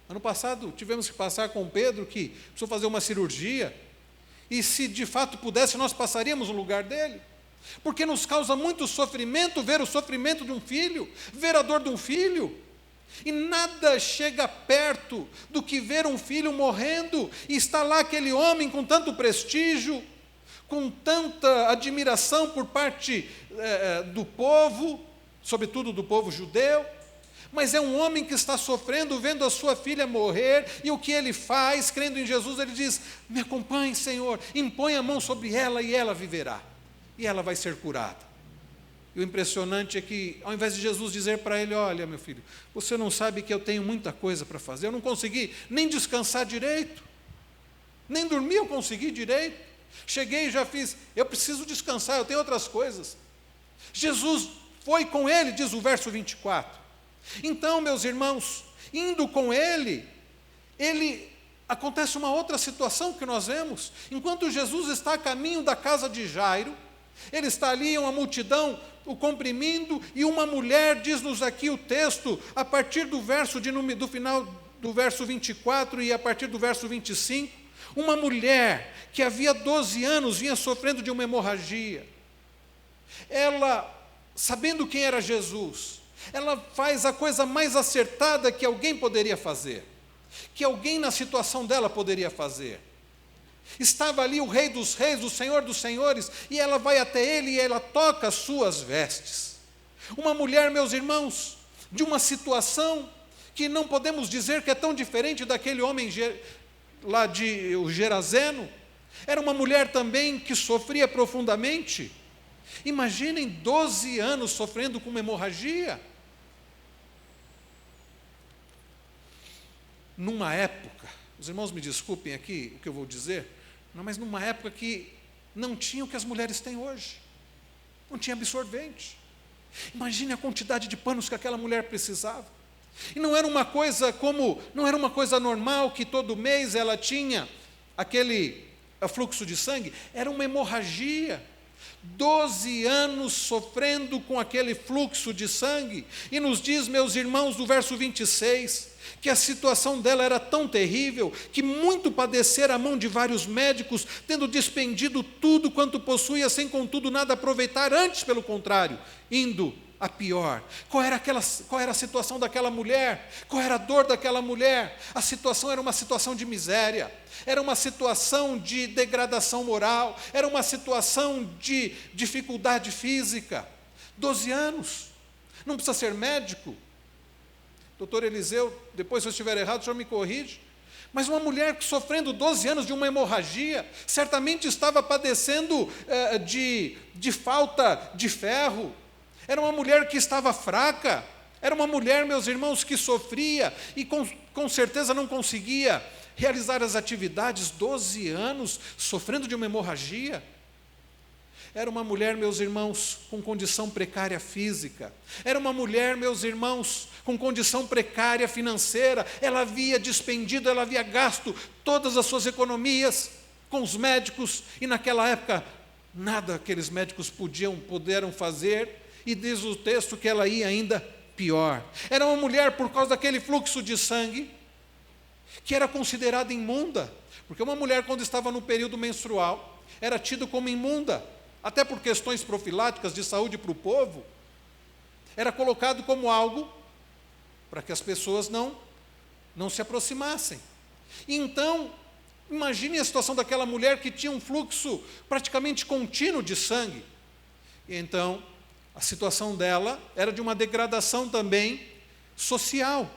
Ano passado tivemos que passar com o Pedro, que precisou fazer uma cirurgia, e se de fato pudesse, nós passaríamos no lugar dele, porque nos causa muito sofrimento ver o sofrimento de um filho, ver a dor de um filho, e nada chega perto do que ver um filho morrendo, e está lá aquele homem com tanto prestígio, com tanta admiração por parte do povo, sobretudo do povo judeu, mas é um homem que está sofrendo, vendo a sua filha morrer, e o que ele faz, crendo em Jesus, ele diz: me acompanhe, Senhor, impõe a mão sobre ela e ela viverá, e ela vai ser curada. E o impressionante é que, ao invés de Jesus dizer para ele: olha, meu filho, você não sabe que eu tenho muita coisa para fazer, eu não consegui nem descansar direito, nem dormir eu consegui direito, cheguei e já fiz, eu preciso descansar, eu tenho outras coisas. Jesus foi com ele, diz o verso 24. Então, meus irmãos, indo com ele, acontece uma outra situação que nós vemos. Enquanto Jesus está a caminho da casa de Jairo, ele está ali, uma multidão o comprimindo, e uma mulher, diz-nos aqui o texto, a partir do final do verso 24 e a partir do verso 25, uma mulher que havia 12 anos vinha sofrendo de uma hemorragia. Ela, sabendo quem era Jesus, ela faz a coisa mais acertada que alguém poderia fazer, que alguém na situação dela poderia fazer. Estava ali o Rei dos Reis, o Senhor dos Senhores, e ela vai até ele e ela toca as suas vestes. Uma mulher, meus irmãos, de uma situação que não podemos dizer que é tão diferente daquele homem lá de Gerazeno. Era uma mulher também que sofria profundamente. Imaginem 12 anos sofrendo com uma hemorragia. Numa época, os irmãos me desculpem aqui o que eu vou dizer, mas numa época que não tinha o que as mulheres têm hoje, não tinha absorvente. Imagine a quantidade de panos que aquela mulher precisava. E não era uma coisa normal que todo mês ela tinha aquele fluxo de sangue, era uma hemorragia. 12 anos sofrendo com aquele fluxo de sangue, e nos diz, meus irmãos, do verso 26, que a situação dela era tão terrível, que muito padecera a mão de vários médicos, tendo despendido tudo quanto possuía, sem contudo nada aproveitar, antes pelo contrário, indo a pior. Qual era a situação daquela mulher? Qual era a dor daquela mulher? A situação era uma situação de miséria, era uma situação de degradação moral, era uma situação de dificuldade física. 12 anos, não precisa ser médico. Doutor Eliseu, depois se eu estiver errado, o senhor me corrige. Mas uma mulher que sofrendo 12 anos de uma hemorragia, certamente estava padecendo de falta de ferro. Era uma mulher que estava fraca, era uma mulher, meus irmãos, que sofria e com certeza não conseguia realizar as atividades. 12 anos sofrendo de uma hemorragia. Era uma mulher, meus irmãos, com condição precária física. Era uma mulher, meus irmãos, com condição precária financeira. Ela havia despendido, ela havia gasto todas as suas economias com os médicos, e naquela época nada aqueles médicos puderam fazer, e diz o texto que ela ia ainda pior. Era uma mulher, por causa daquele fluxo de sangue, que era considerada imunda, porque uma mulher, quando estava no período menstrual, era tida como imunda, até por questões profiláticas de saúde para o povo, era colocado como algo para que as pessoas não se aproximassem. E então, Imagine a situação daquela mulher que tinha um fluxo praticamente contínuo de sangue. E então, a situação dela era de uma degradação também social,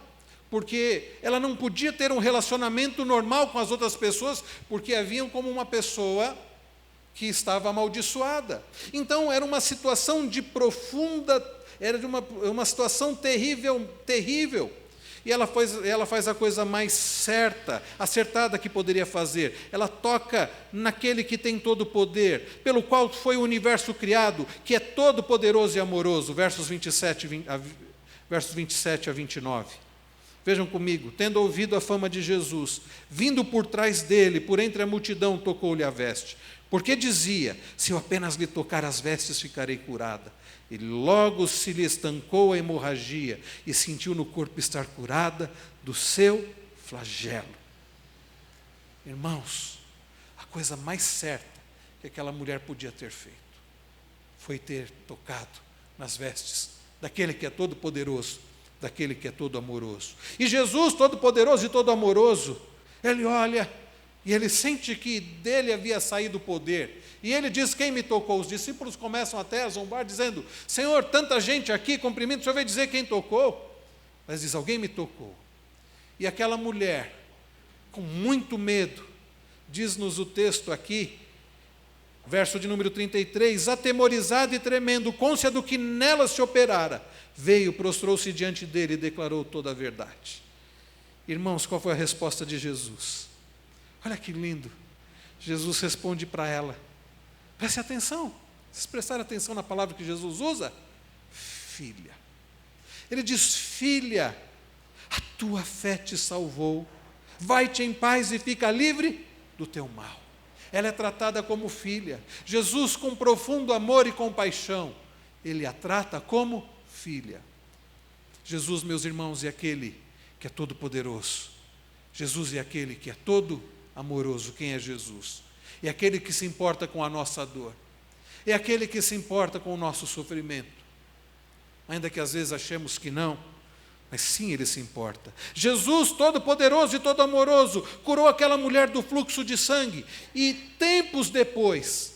porque ela não podia ter um relacionamento normal com as outras pessoas, porque a viam como uma pessoa que estava amaldiçoada. Então, era uma situação de profunda, era de uma situação terrível, terrível. E ela faz a coisa mais certa, acertada que poderia fazer. Ela toca naquele que tem todo o poder, pelo qual foi o universo criado, que é todo poderoso e amoroso. Versos 27 a 29. Vejam comigo. Tendo ouvido a fama de Jesus, vindo por trás dele, por entre a multidão, tocou-lhe a veste. Porque dizia: se eu apenas lhe tocar as vestes, ficarei curada. E logo se lhe estancou a hemorragia e sentiu no corpo estar curada do seu flagelo. Irmãos, a coisa mais certa que aquela mulher podia ter feito foi ter tocado nas vestes daquele que é todo poderoso, daquele que é todo amoroso. E Jesus, todo poderoso e todo amoroso, ele olha e ele sente que dele havia saído o poder. E ele diz: quem me tocou? Os discípulos começam até a zombar, dizendo: Senhor, tanta gente aqui, cumprimento, o Senhor vai dizer quem tocou? Mas diz: alguém me tocou. E aquela mulher, com muito medo, diz-nos o texto aqui, verso de número 33, atemorizado e tremendo, cônscia do que nela se operara, veio, prostrou-se diante dele e declarou toda a verdade. Irmãos, qual foi a resposta de Jesus? Olha que lindo. Jesus responde para ela. Preste atenção. Vocês prestaram atenção na palavra que Jesus usa? Filha. Ele diz: filha, a tua fé te salvou. Vai-te em paz e fica livre do teu mal. Ela é tratada como filha. Jesus, com profundo amor e compaixão, ele a trata como filha. Jesus, meus irmãos, é aquele que é todo poderoso. Jesus é aquele que é todo amoroso. Quem é Jesus? É aquele que se importa com a nossa dor. É aquele que se importa com o nosso sofrimento. Ainda que às vezes achemos que não, mas sim, ele se importa. Jesus, todo poderoso e todo amoroso, curou aquela mulher do fluxo de sangue e tempos depois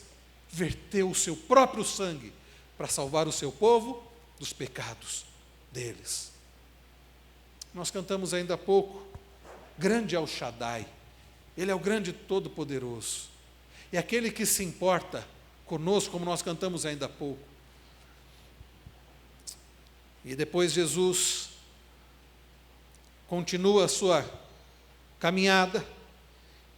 verteu o seu próprio sangue para salvar o seu povo dos pecados deles. Nós cantamos ainda há pouco: grande é o Shaddai. Ele é o grande todo-poderoso. É aquele que se importa conosco, como nós cantamos ainda há pouco. E depois Jesus continua a sua caminhada,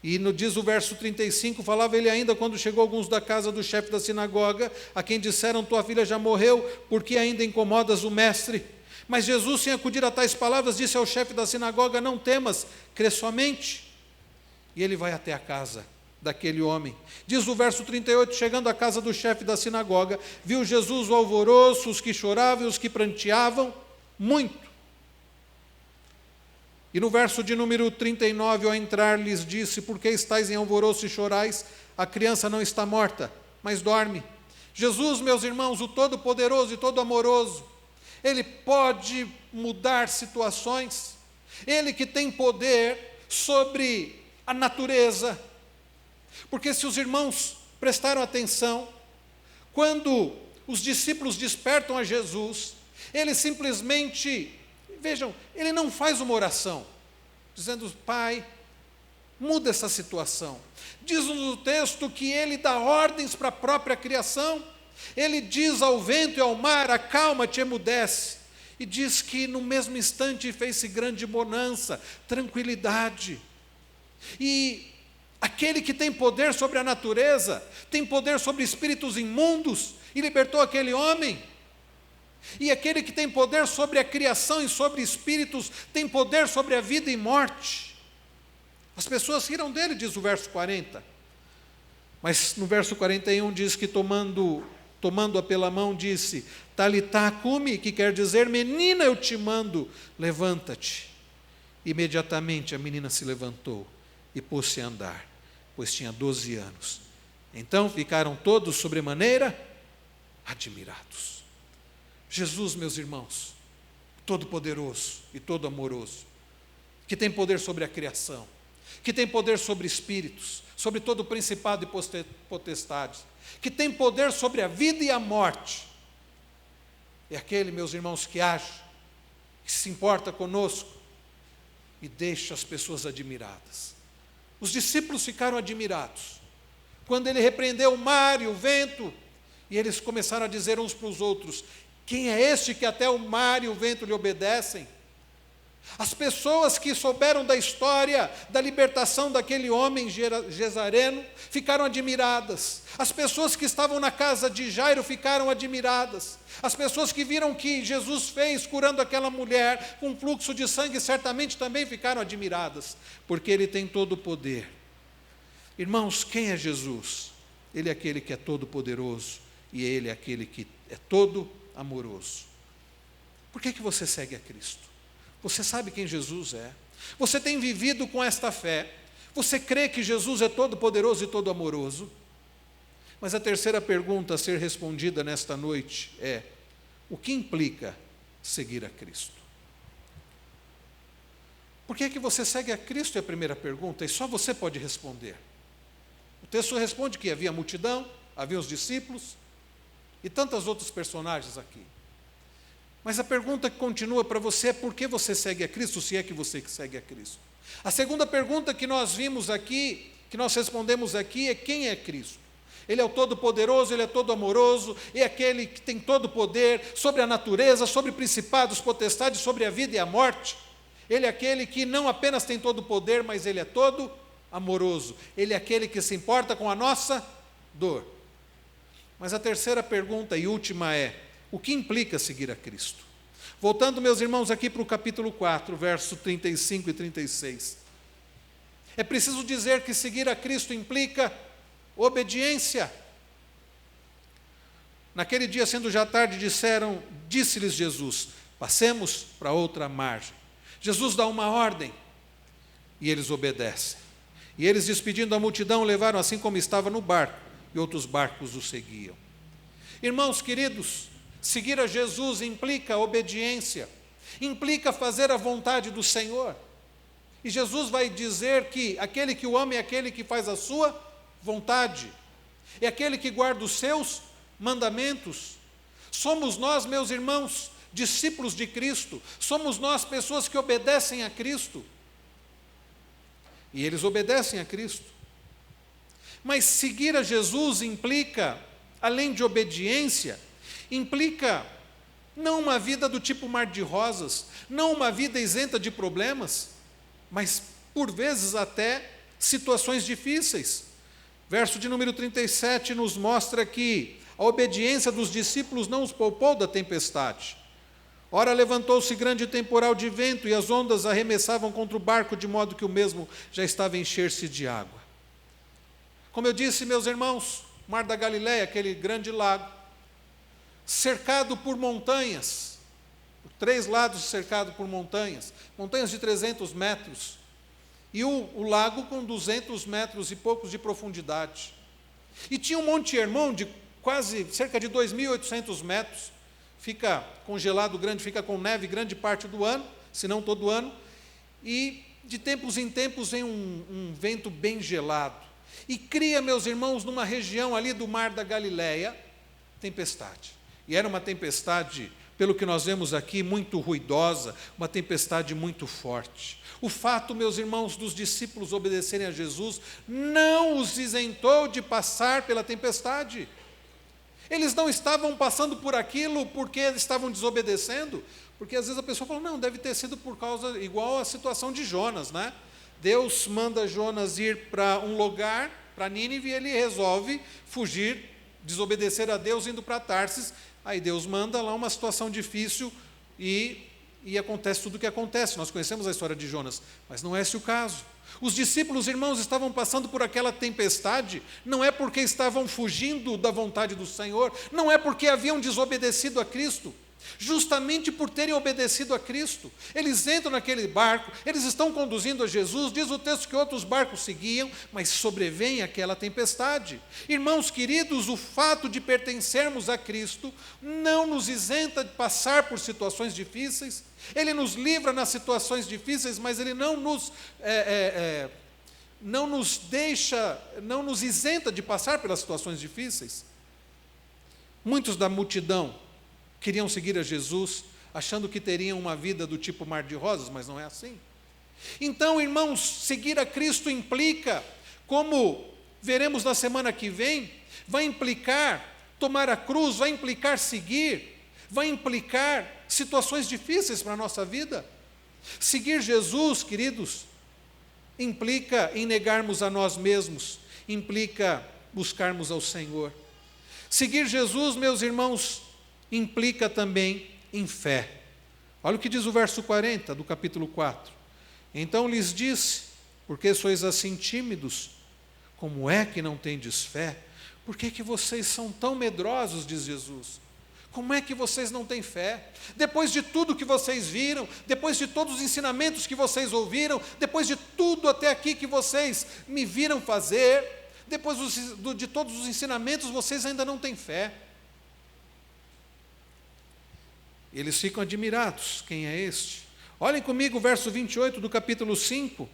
e diz o verso 35, falava ele ainda quando chegou alguns da casa do chefe da sinagoga, a quem disseram: tua filha já morreu, por que ainda incomodas o mestre? Mas Jesus, sem acudir a tais palavras, disse ao chefe da sinagoga: não temas, crê somente. E ele vai até a casa daquele homem. Diz o verso 38, chegando à casa do chefe da sinagoga, viu Jesus o alvoroço, os que choravam e os que pranteavam muito. E no verso de número 39, ao entrar, lhes disse: por que estáis em alvoroço e chorais? A criança não está morta, mas dorme. Jesus, meus irmãos, o todo-poderoso e todo-amoroso, ele pode mudar situações. Ele que tem poder sobre a natureza. Porque se os irmãos prestaram atenção, quando os discípulos despertam a Jesus, ele simplesmente, vejam, ele não faz uma oração, dizendo: Pai, muda essa situação. Diz-nos o texto que ele dá ordens para a própria criação. Ele diz ao vento e ao mar: acalma-te, emudece. E diz que no mesmo instante fez-se grande bonança, tranquilidade. E aquele que tem poder sobre a natureza, tem poder sobre espíritos imundos, e libertou aquele homem. E aquele que tem poder sobre a criação e sobre espíritos, tem poder sobre a vida e morte. As pessoas riram dele, diz o verso 40. Mas no verso 41 diz que tomando-a pela mão, disse: Talitá cumi, que quer dizer: menina, eu te mando, levanta-te. Imediatamente a menina se levantou e pôs-se a andar, pois tinha 12 anos. Então ficaram todos sobremaneira admirados. Jesus, meus irmãos, todo-poderoso e todo-amoroso, que tem poder sobre a criação, que tem poder sobre espíritos, sobre todo principado e potestades, que tem poder sobre a vida e a morte. É aquele, meus irmãos, que age, que se importa conosco e deixa as pessoas admiradas. Os discípulos ficaram admirados quando ele repreendeu o mar e o vento, e eles começaram a dizer uns para os outros: quem é este que até o mar e o vento lhe obedecem? As pessoas que souberam da história da libertação daquele homem Gesareno ficaram admiradas. As pessoas que estavam na casa de Jairo ficaram admiradas. As pessoas que viram o que Jesus fez curando aquela mulher com fluxo de sangue certamente também ficaram admiradas, porque ele tem todo o poder. Irmãos, quem é Jesus? Ele é aquele que é todo poderoso e ele é aquele que é todo amoroso. Por que você segue a Cristo? Você sabe quem Jesus é. Você tem vivido com esta fé. Você crê que Jesus é todo poderoso e todo amoroso. Mas a terceira pergunta a ser respondida nesta noite é: o que implica seguir a Cristo? Por que você segue a Cristo? É a primeira pergunta, e só você pode responder. O texto responde que havia multidão, havia os discípulos e tantos outros personagens aqui. Mas a pergunta que continua para você é: por que você segue a Cristo, se é que você segue a Cristo? A segunda pergunta que nós vimos aqui, que nós respondemos aqui, é: quem é Cristo? Ele é o Todo-Poderoso, Ele é todo amoroso, é aquele que tem todo o poder sobre a natureza, sobre principados, potestades, sobre a vida e a morte. Ele é aquele que não apenas tem todo o poder, mas Ele é todo amoroso. Ele é aquele que se importa com a nossa dor. Mas a terceira pergunta e última é: o que implica seguir a Cristo? Voltando, meus irmãos, aqui para o capítulo 4, verso 35 e 36. É preciso dizer que seguir a Cristo implica obediência. Naquele dia, sendo já tarde, disse-lhes Jesus: passemos para outra margem. Jesus dá uma ordem e eles obedecem. E eles, despedindo a multidão, levaram assim como estava no barco, e outros barcos o seguiam. Irmãos queridos, seguir a Jesus implica obediência, implica fazer a vontade do Senhor. E Jesus vai dizer que aquele que o ama é aquele que faz a sua vontade, é aquele que guarda os seus mandamentos. Somos nós, meus irmãos, discípulos de Cristo, somos nós pessoas que obedecem a Cristo. E eles obedecem a Cristo. Mas seguir a Jesus implica, além de obediência, implica não uma vida do tipo mar de rosas, não uma vida isenta de problemas, mas por vezes até situações difíceis. Verso de número 37 nos mostra que a obediência dos discípulos não os poupou da tempestade. Ora, levantou-se grande temporal de vento e as ondas arremessavam contra o barco, de modo que o mesmo já estava a encher-se de água. Como eu disse, meus irmãos, o Mar da Galileia, aquele grande lago, cercado por montanhas, por 3 lados cercado por montanhas de 300 metros, e o lago com 200 metros e poucos de profundidade. E tinha um Monte Hermon de cerca de 2.800 metros, fica congelado grande, fica com neve grande parte do ano, se não todo ano, e de tempos em tempos vem um vento bem gelado, e cria, meus irmãos, numa região ali do Mar da Galileia, tempestade. E era uma tempestade, pelo que nós vemos aqui, muito ruidosa, uma tempestade muito forte. O fato, meus irmãos, dos discípulos obedecerem a Jesus, não os isentou de passar pela tempestade. Eles não estavam passando por aquilo porque estavam desobedecendo, porque às vezes a pessoa fala: não, deve ter sido por causa, igual a situação de Jonas, né? Deus manda Jonas ir para um lugar, para Nínive, e ele resolve fugir, desobedecer a Deus, indo para Tarsis. Aí Deus manda lá uma situação difícil e acontece tudo o que acontece. Nós conhecemos a história de Jonas, mas não é esse o caso. Os discípulos, irmãos, estavam passando por aquela tempestade, não é porque estavam fugindo da vontade do Senhor, não é porque haviam desobedecido a Cristo. Justamente por terem obedecido a Cristo, eles entram naquele barco, eles estão conduzindo a Jesus, diz o texto que outros barcos seguiam, mas sobrevém aquela tempestade. Irmãos queridos, o fato de pertencermos a Cristo não nos isenta de passar por situações difíceis. Ele nos livra nas situações difíceis, mas Ele não nos não nos isenta de passar pelas situações difíceis. Muitos da multidão queriam seguir a Jesus, achando que teriam uma vida do tipo mar de rosas, mas não é assim. Então, irmãos, seguir a Cristo implica, como veremos na semana que vem, vai implicar tomar a cruz, vai implicar seguir, vai implicar situações difíceis para a nossa vida. Seguir Jesus, queridos, implica em negarmos a nós mesmos, implica buscarmos ao Senhor. Seguir Jesus, meus irmãos, implica também em fé. Olha o que diz o verso 40 do capítulo 4. Então lhes disse: por que sois assim tímidos? Como é que não tendes fé? Por que que vocês são tão medrosos, diz Jesus? Como é que vocês não têm fé? Depois de tudo que vocês viram, depois de todos os ensinamentos que vocês ouviram, depois de tudo até aqui que vocês me viram fazer, depois de todos os ensinamentos, vocês ainda não têm fé. Eles ficam admirados. Quem é este? Olhem comigo o verso 28 do capítulo 5.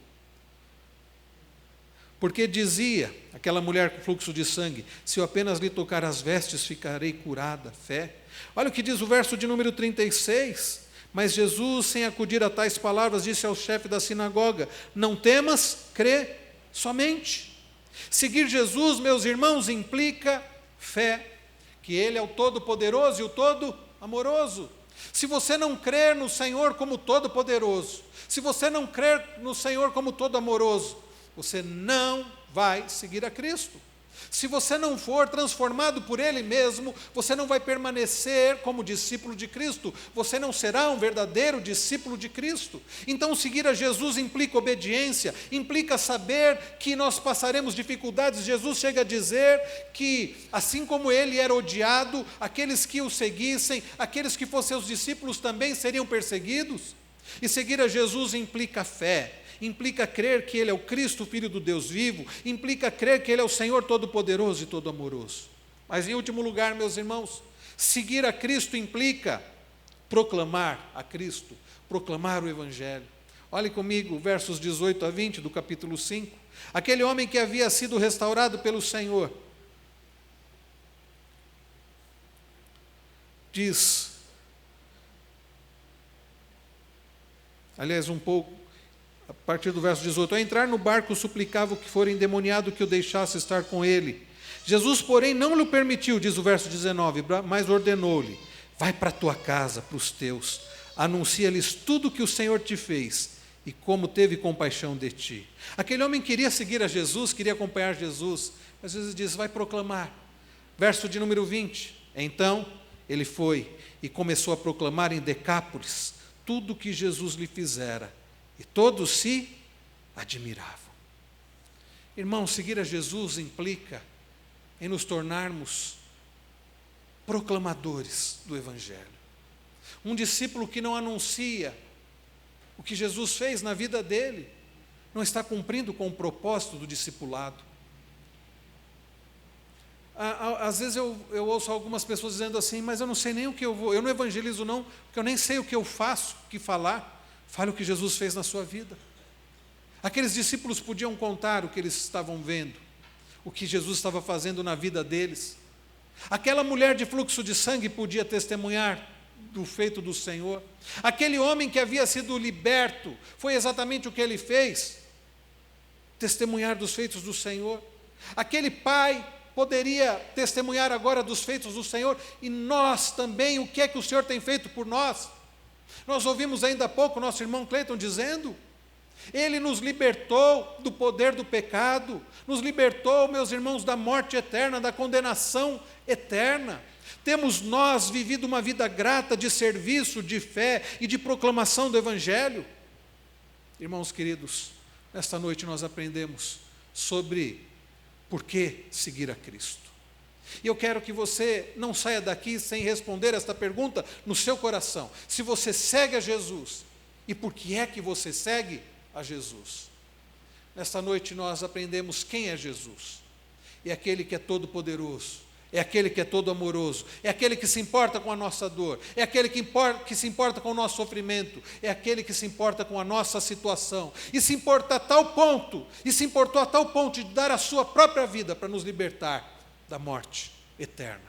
Porque dizia aquela mulher com fluxo de sangue: se eu apenas lhe tocar as vestes, ficarei curada. Fé. Olha o que diz o verso de número 36. Mas Jesus, sem acudir a tais palavras, disse ao chefe da sinagoga: não temas, crê somente. Seguir Jesus, meus irmãos, implica fé, que Ele é o Todo-Poderoso e o Todo-Amoroso. Se você não crer no Senhor como Todo-Poderoso, se você não crer no Senhor como Todo-Amoroso, você não vai seguir a Cristo. Se você não for transformado por Ele mesmo, você não vai permanecer como discípulo de Cristo, você não será um verdadeiro discípulo de Cristo. Então, seguir a Jesus implica obediência, implica saber que nós passaremos dificuldades. Jesus chega a dizer que, assim como Ele era odiado, aqueles que o seguissem, aqueles que fossem seus discípulos também seriam perseguidos. E seguir a Jesus implica fé, implica crer que Ele é o Cristo, Filho do Deus vivo, implica crer que Ele é o Senhor Todo-Poderoso e Todo-Amoroso. Mas, em último lugar, meus irmãos, seguir a Cristo implica proclamar a Cristo, proclamar o Evangelho. Olhe comigo, versos 18 a 20 do capítulo 5. Aquele homem que havia sido restaurado pelo Senhor, diz, aliás, um pouco, a partir do verso 18, ao entrar no barco suplicava o que for endemoniado que o deixasse estar com ele. Jesus, porém, não lhe permitiu, diz o verso 19, mas ordenou-lhe: vai para a tua casa, para os teus, anuncia-lhes tudo o que o Senhor te fez e como teve compaixão de ti. Aquele homem queria seguir a Jesus, queria acompanhar Jesus, mas Jesus diz: vai proclamar. Verso de número 20, então ele foi e começou a proclamar em Decápolis tudo o que Jesus lhe fizera. E todos se admiravam. Irmãos, seguir a Jesus implica em nos tornarmos proclamadores do Evangelho. Um discípulo que não anuncia o que Jesus fez na vida dele, não está cumprindo com o propósito do discipulado. Às vezes eu ouço algumas pessoas dizendo assim: mas eu não sei nem o que eu não evangelizo não, porque eu nem sei o que eu faço, o que falar. Fale o que Jesus fez na sua vida. Aqueles discípulos podiam contar o que eles estavam vendo, o que Jesus estava fazendo na vida deles. Aquela mulher de fluxo de sangue podia testemunhar do feito do Senhor. Aquele homem que havia sido liberto, foi exatamente o que ele fez, testemunhar dos feitos do Senhor. Aquele pai poderia testemunhar agora dos feitos do Senhor. E nós também, o que é que o Senhor tem feito por nós? Nós ouvimos ainda há pouco o nosso irmão Cleiton dizendo: Ele nos libertou do poder do pecado, nos libertou, meus irmãos, da morte eterna, da condenação eterna. Temos nós vivido uma vida grata de serviço, de fé e de proclamação do Evangelho. Irmãos queridos, nesta noite nós aprendemos sobre por que seguir a Cristo. E eu quero que você não saia daqui sem responder esta pergunta no seu coração. Se você segue a Jesus, e por que é que você segue a Jesus? Nesta noite nós aprendemos quem é Jesus. É aquele que é todo-poderoso, é aquele que é todo amoroso, é aquele que se importa com a nossa dor, é aquele que se importa com o nosso sofrimento, é aquele que se importa com a nossa situação, e se importou a tal ponto de dar a sua própria vida para nos libertar da morte eterna.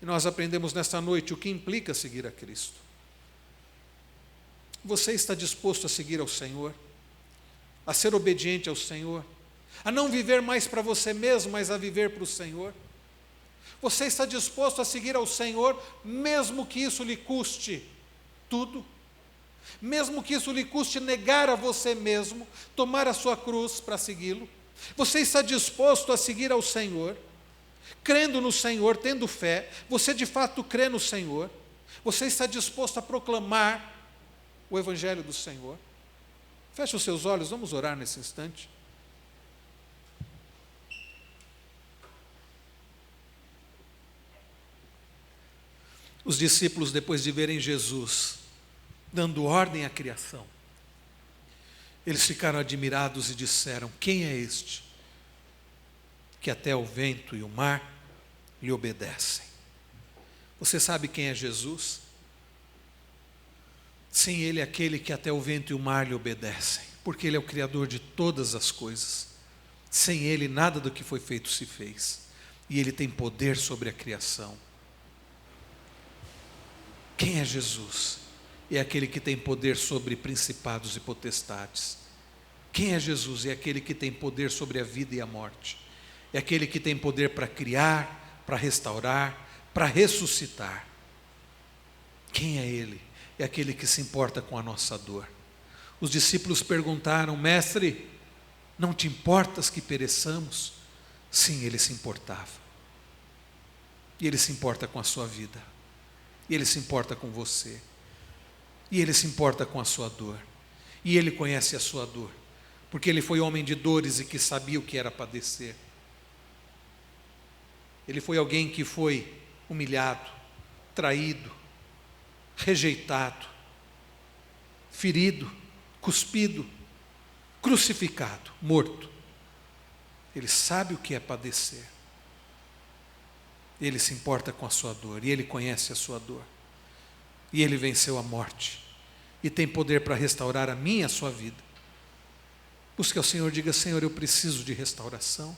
E nós aprendemos nesta noite o que implica seguir a Cristo. Você está disposto a seguir ao Senhor, a ser obediente ao Senhor, a não viver mais para você mesmo, mas a viver para o Senhor? Você está disposto a seguir ao Senhor, mesmo que isso lhe custe tudo? Mesmo que isso lhe custe negar a você mesmo, tomar a sua cruz para segui-lo? Você está disposto a seguir ao Senhor, crendo no Senhor, tendo fé? Você de fato crê no Senhor? Você está disposto a proclamar o Evangelho do Senhor? Feche os seus olhos, vamos orar nesse instante. Os discípulos, depois de verem Jesus dando ordem à criação, eles ficaram admirados e disseram: quem é este que até o vento e o mar lhe obedecem? Você sabe quem é Jesus? Sim, Ele é aquele que até o vento e o mar lhe obedecem, porque Ele é o Criador de todas as coisas. Sem Ele, nada do que foi feito se fez, e Ele tem poder sobre a criação. Quem é Jesus? É aquele que tem poder sobre principados e potestades. Quem é Jesus? É aquele que tem poder sobre a vida e a morte. É aquele que tem poder para criar, para restaurar, para ressuscitar. Quem é Ele? É aquele que se importa com a nossa dor. Os discípulos perguntaram: mestre, não te importas que pereçamos? Sim, Ele se importava. E Ele se importa com a sua vida. E Ele se importa com você. E Ele se importa com a sua dor. E Ele conhece a sua dor, porque Ele foi homem de dores e que sabia o que era padecer. Ele foi alguém que foi humilhado, traído, rejeitado, ferido, cuspido, crucificado, morto. Ele sabe o que é padecer. Ele se importa com a sua dor, e Ele conhece a sua dor. E Ele venceu a morte, e tem poder para restaurar a minha e a sua vida. Busque ao Senhor, diga: Senhor, eu preciso de restauração.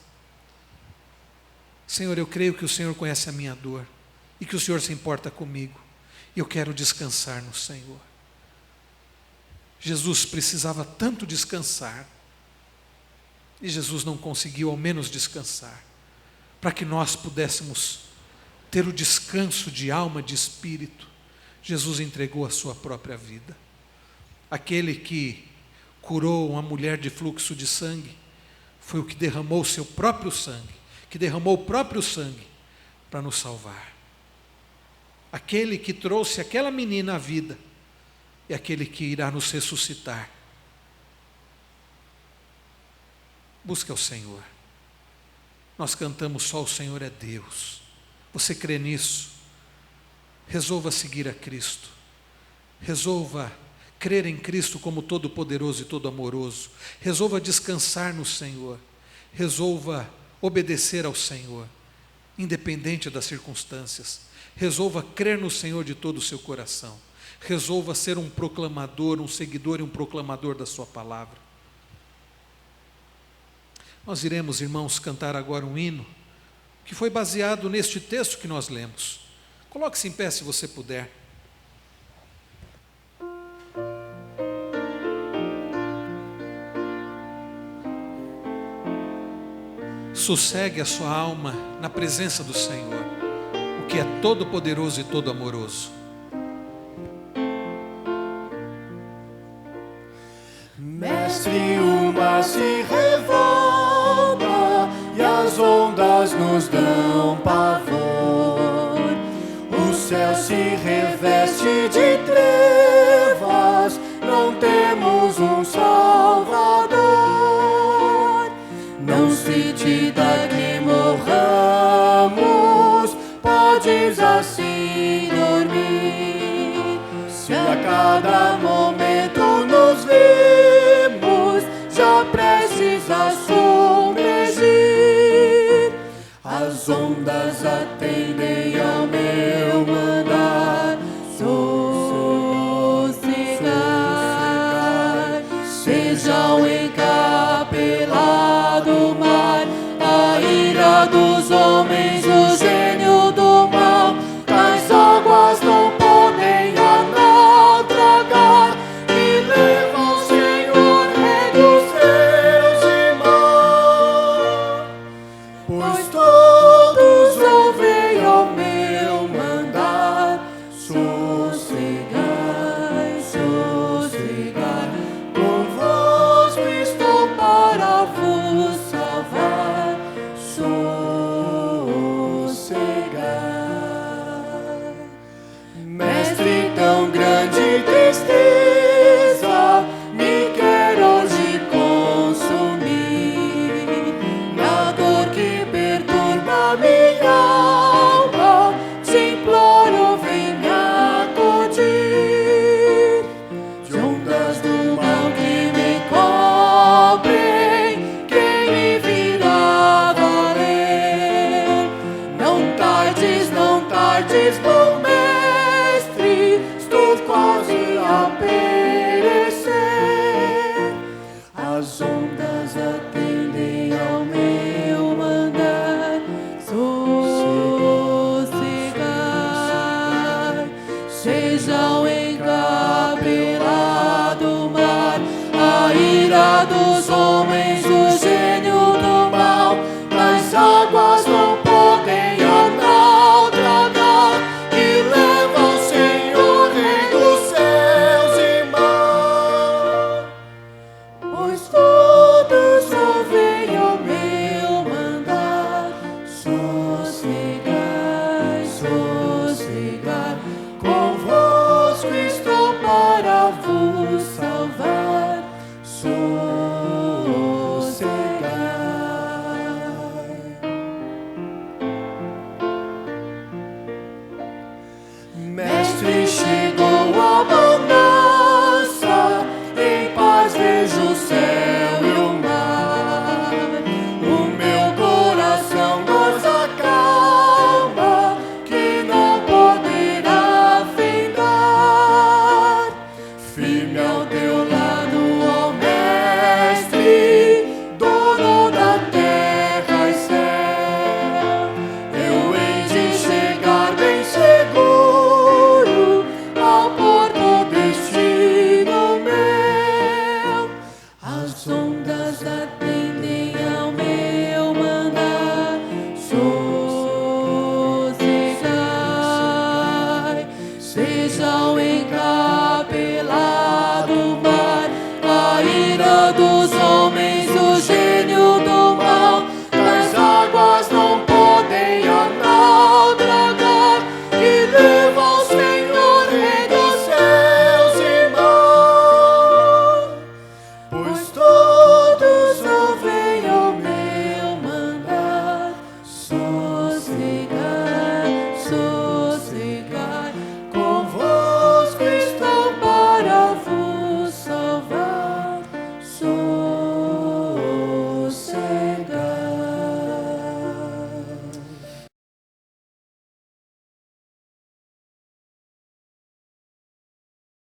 Senhor, eu creio que o Senhor conhece a minha dor, e que o Senhor se importa comigo, e eu quero descansar no Senhor. Jesus precisava tanto descansar, e Jesus não conseguiu ao menos descansar, para que nós pudéssemos ter o descanso de alma, de espírito. Jesus entregou a sua própria vida. Aquele que curou uma mulher de fluxo de sangue foi o que derramou o seu próprio sangue, que derramou o próprio sangue para nos salvar. Aquele que trouxe aquela menina à vida é aquele que irá nos ressuscitar. Busque ao Senhor. Nós cantamos: só o Senhor é Deus. Você crê nisso? Resolva seguir a Cristo. Resolva crer em Cristo como todo-poderoso e todo-amoroso. Resolva descansar no Senhor. Resolva obedecer ao Senhor, independente das circunstâncias. Resolva crer no Senhor de todo o seu coração. Resolva ser um proclamador, um seguidor e um proclamador da sua palavra. Nós iremos, irmãos, cantar agora um hino que foi baseado neste texto que nós lemos. Coloque-se em pé se você puder. Sossegue a sua alma na presença do Senhor, o que é todo poderoso e todo amoroso. Mestre, o mar se revolta e as ondas nos dão pavor. O céu se reveste de trevas, não temos um Salvador. Não se te dá que morramos, podes assim dormir. Se a cada momento nos vemos já prestes a submergir, as as ondas atendem ao meu mandar. Sossegai, seja o encapelado mar, a ira dos homens, o gênio do mal, as águas não podem a naufragar, e leva o Senhor rei dos céus e mar, pois